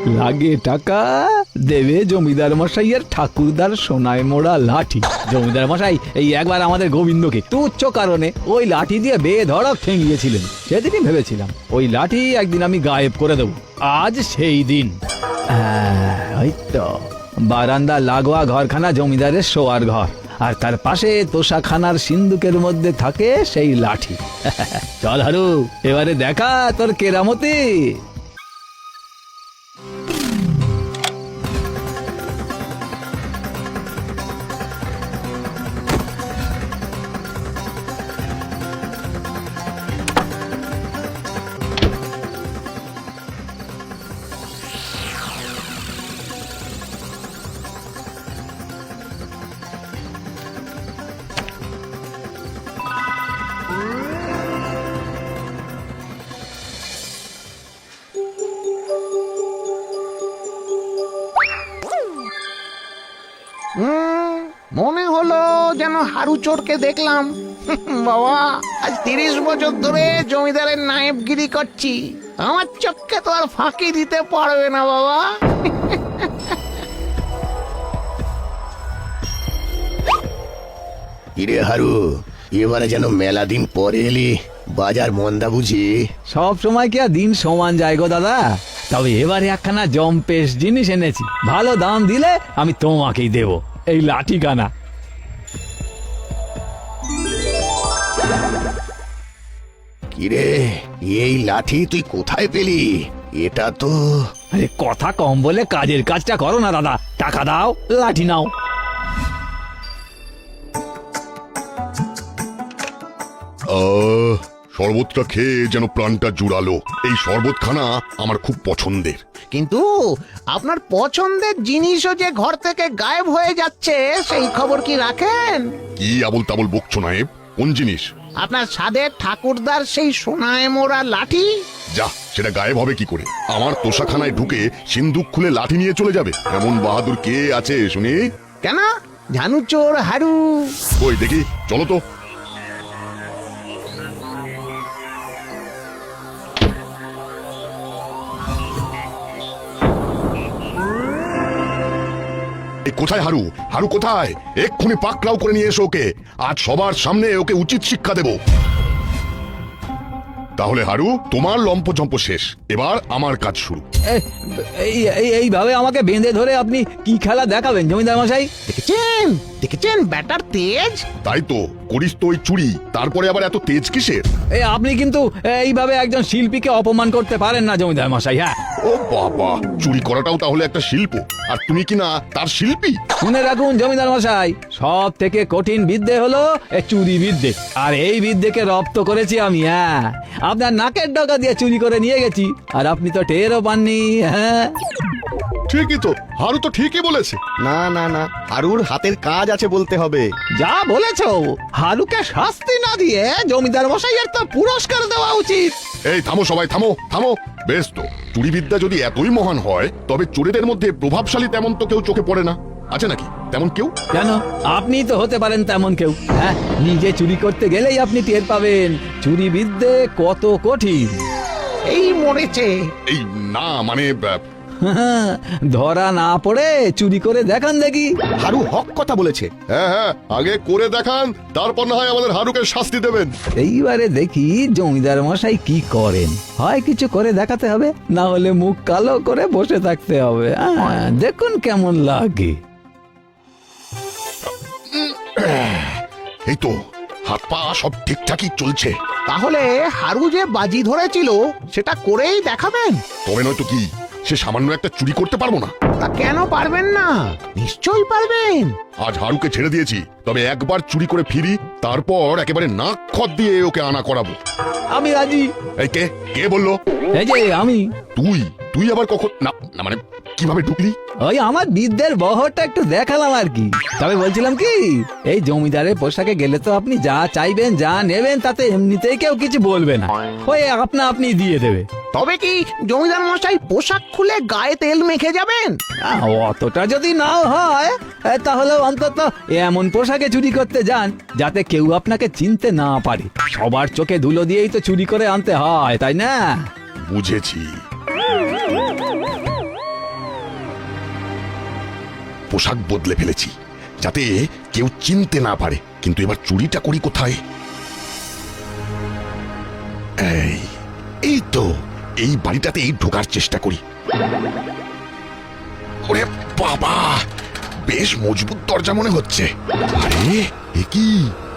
লাগে টাকা দেবে জমিদার মশাইয়ের ঠাকুরদার সোনায় মোড়া লাঠি। জমিদার মশাই এই একবার আমাদের গোবিন্দকে তুচ্ছ কারণে ওই লাঠি দিয়ে বেধড়ক ঠেঙিয়েছিলেন। সেদিনই ভেবেছিলাম ওই লাঠি একদিন আমি গায়েব করে দেবো। আজ সেই দিন। ওই তো বারান্দা লাগোয়া ঘরখানা জমিদারের শোয়ার ঘর, আর তার পাশে তোষাখানার সিন্ধুকের মধ্যে থাকে সেই লাঠি। চল হারু, এবারে দেখা তোর কেরামতি। মনে হলো যেন হারু চোরকে দেখলাম। বাবা, আজ 30 বছর ধরে জমিদারের নায়েবগিরি করছি, আমার চোখকে তো আর ফাঁকি দিতে পারবে না বাবা। কিরে হারু, এবারে যেন মেলা দিন পরে এলি, বাজার মন্দা বুঝি? সব সময় কি আর দিন সমান যায় গো দাদা? তবে এবারে একখানা জম্পেশ জিনিস এনেছি, ভালো দাম দিলে আমি তোমাকেই দেব, এই লাঠিখানা। কিরে, এই লাঠি তুই কোথায় পেলি? এটা তো... আরে কথা কম বলে কাজের কাজটা করো না দাদা, টাকা দাও, লাঠি নাও। শরবতটা খেয়ে যেন প্রাণটা জুড়ালো। এই শরবতখানা আমার খুব পছন্দের। কিন্তু আপনার পছন্দের জিনিসও যে ঘর থেকে গায়েব হয়ে যাচ্ছে, সেই খবর কি রাখেন? কি আবল তাবল বকছো নায়েব? কোন জিনিস? আপনার সাধের ঠাকুরদার সেই সোনায় মোড়া লাঠি। যা, সেটা গায়েব হবে কি করে? আমার তোষাখানায় ঢুকে সিন্দুক খুলে লাঠি নিয়ে চলে যাবে এমন বাহাদুর কে আছে শুনি? কেন? ঝানু চোর হারু। ওই দেখি, চলো তো। কোথায় হারু? হারু কোথায়? এক্ষুনি পাকড়াও করে নিয়ে এসো ওকে। আজ সবার সামনে ওকে উচিত শিক্ষা দেব। তাহলে হারু, তোমার লম্পজম্প শেষ, এবার আমার কাজ শুরু। এইভাবে আমাকে বেঁধে ধরে আপনি কি খেলা দেখাবেন জমিদার মশাই? দেখেছেন দেখেছেন ব্যাটার তেজ। তাই তো, করিস তো ওই চুরি, তারপরে আবার এত তেজ কিসের? আপনি কিন্তু এইভাবে একজন শিল্পীকে অপমান করতে পারেন না জমিদার মশাই। হ্যাঁ, ও বাবা, চুরি করাটাও তাহলে একটা শিল্প, আর তুমি কি না তার শিল্পী? শুনে রাখুন জমিদার মশাই, সব থেকে কঠিন বিদ্যে হলো চুরি বিদ্যে, আর এই বিদ্যেকে রপ্ত করেছি আমি। হ্যাঁ, আপনার নাকের ডগা দিয়ে চুরি করে নিয়ে গেছি, আর আপনি তো টেরও পাননি। হ্যাঁ, ঠিকই তো, হারু তো ঠিকই বলেছে। না না না, হারুর হাতের কাজ আছে বলতে হবে। যা বলেছো, হারুকে শাস্তি না দিয়ে জমিদার মশাইয়ের তো পুরস্কার দেওয়া উচিত। এই থামো সবাই, থামো থামো। বেশ তো, চুরি বিদ্যা যদি এতই মহান হয়, তবে চোরেদের মধ্যে প্রভাবশালী তেমন তো কেউ চোখে পড়ে না। আছে নাকি তেমন কেউ? কেন, আপনি তো হতে পারেন তেমন কেউ। হ্যাঁ, নিজে চুরি করতে গেলেই আপনি টের পাবেন চুরি বিদ্যে কত কঠিন। এই মরেছে। এই না মানে ধরা না পড়ে চুরি করে দেখান দেখি। হারু হক কথা বলেছে। হ্যাঁ হ্যাঁ, আগে করে দেখান, তারপর না হয় আমাদের হারুকে শাস্তি দেবেন। এইবারে দেখি জমিদার মশাই কি করেন। হয় কিছু করে দেখাতে হবে, না হলে মুখ কালো করে বসে থাকতে হবে। দেখুন কেমন লাগে। এই তো, হাত পা সব ঠিকঠাকই চলছে। তাহলে হারু যে বাজি ধরেছিল সেটা করেই দেখাবেন। তবে নয়তো কি, সে সামান্য একটা চুরি করতে পারবো না? তা কেন পারবেন না? নিশ্চয়ই পারবেন। আজ হারুকে ছেড়ে দিয়েছি, তবে একবার চুরি করে ফিরি, তারপর একেবারে নাক খত দিয়ে ওকে আনা করাবো। আমি রাজি। এই কে কে বললো? এই যে আমি। তুই তুই আবার কখন? না না, মানে কিভাবে ঢুকলি? ওই আমার বিদ্যের বহরটা একটু দেখালাম আর কি। তবে বলছিলাম কি, এই জমিদারের পোশাকে গেলে তো আপনি যা চাইবেন যা নেবেন তাতে এমনিতেই কেউ কিছু বলবে না, ওই আপনা আপনি দিয়ে দেবে। তবে কি জমিদার মশাই পোশাক খুলে গায়ে তেল মেখে যাবেন? অতটা যদি নাও হয়, তাহলে অন্তত এমন পোশাকে চুরি করতে যান যাতে কেউ আপনাকে চিনতে না পারে। সবার চোখে ধুলো দিয়েই তো চুরি করে আনতে হয়, তাই না? বুঝেছি। পোশাক বদলে ফেলেছি যাতে কেউ চিনতে না পারে, কিন্তু এবার চুরিটা করি কোথায়? এই তো এই বাড়িটাতেই ঢোকার চেষ্টা করি। ওরে বাবা, বেশ মজবুত দরজা মনে হচ্ছে। আরে এ কি,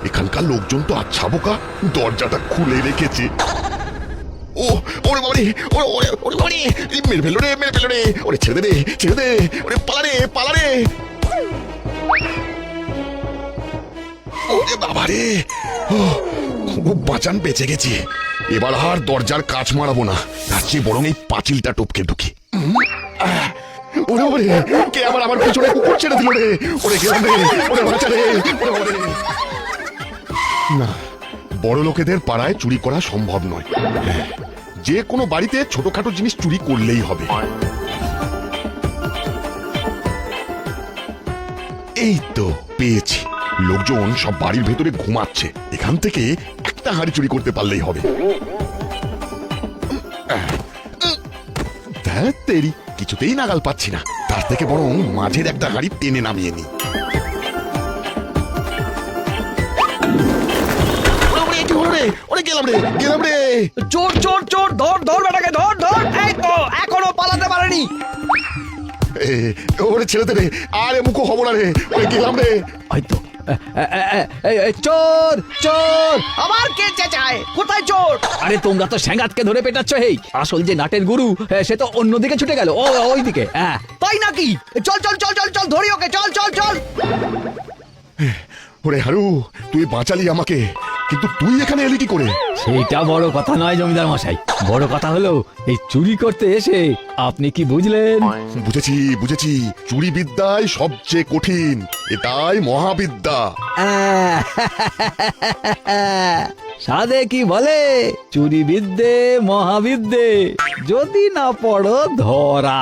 এখানকার লোকজন তো আচ্ছা বোকা, দরজাটা খুলে রেখেছে। ও ওরে বাবারে, ওরে ওরে ওরে বাবারে, মেরে ফেলো রে, মেরে ফেলো রে, ওরে ছেড়ে দে, ছেড়ে দে, ওরে পালা রে, পালা রে। ওরে বাবারে, খুব বাঁচান, বেঁচে গেছি। এবার আর দরজার কাচ মারাবো না, তার চেয়ে বরং এই পাঁচিলটা টপকে ঢুকি। ওরে বাবারে, কে আবার আমার পিছনে কুকুর ছেড়ে দিল রে, ওরে গেলাম রে, ওরে বাঁচা রে, ওরে বাবারে। না, বড় লোকেদের পাড়ায় চুরি করা সম্ভব নয়। যে কোনো বাড়িতে ছোটখাটো জিনিস চুরি করলেই হবে। এই তো পেয়েছি, লোকজন সব বাড়ির ভেতরে ঘুমাচ্ছে, এখান থেকে একটা হাঁড়ি চুরি করতে পারলেই হবে। তেরি কিছুতেই নাগাল পাচ্ছি না, তার থেকে বরং মাঝের একটা হাঁড়ি টেনে নামিয়ে নি। গেলাম রে। চোর চোর চোর, ধর ধর বেটাকে, ধর ধর। এই তো এখনো পালাতে পারেনি। ওরে ছেড়ে দে রে, আরে মুখো হবো না রে, ওরে গেলাম রে। হয়তো চোর চোর। আবার কে চেঁচায়? কোথায় চোর? আরে তোমরা তো স্যাঙ্গাতকে ধরে পেটাচ্ছ। হেই, আসল যে নাটের গুরু সে তো অন্যদিকে ছুটে গেল, ওইদিকে। হ্যাঁ তাই নাকি? চল চল চল চল চল, ধরি ওকে, চল চল চল। ওরে হারু, তুই বাঁচালি আমাকে, কিন্তু তুই এখানে এলি কি করে? সেটা বড় কথা নয় জমিদার মশাই, বড় কথা হলো এই চুরি করতে এসে আপনি কি বুঝলেন? বুঝেছি বুঝেছি, চুরি বিদ্যায় সবচেয়ে কঠিন, এটাই মহাবিদ্যা। সাধে কি বলে, চুরি বিদ্যে মহাবিদ্যে, যদি না পড়ো ধরা।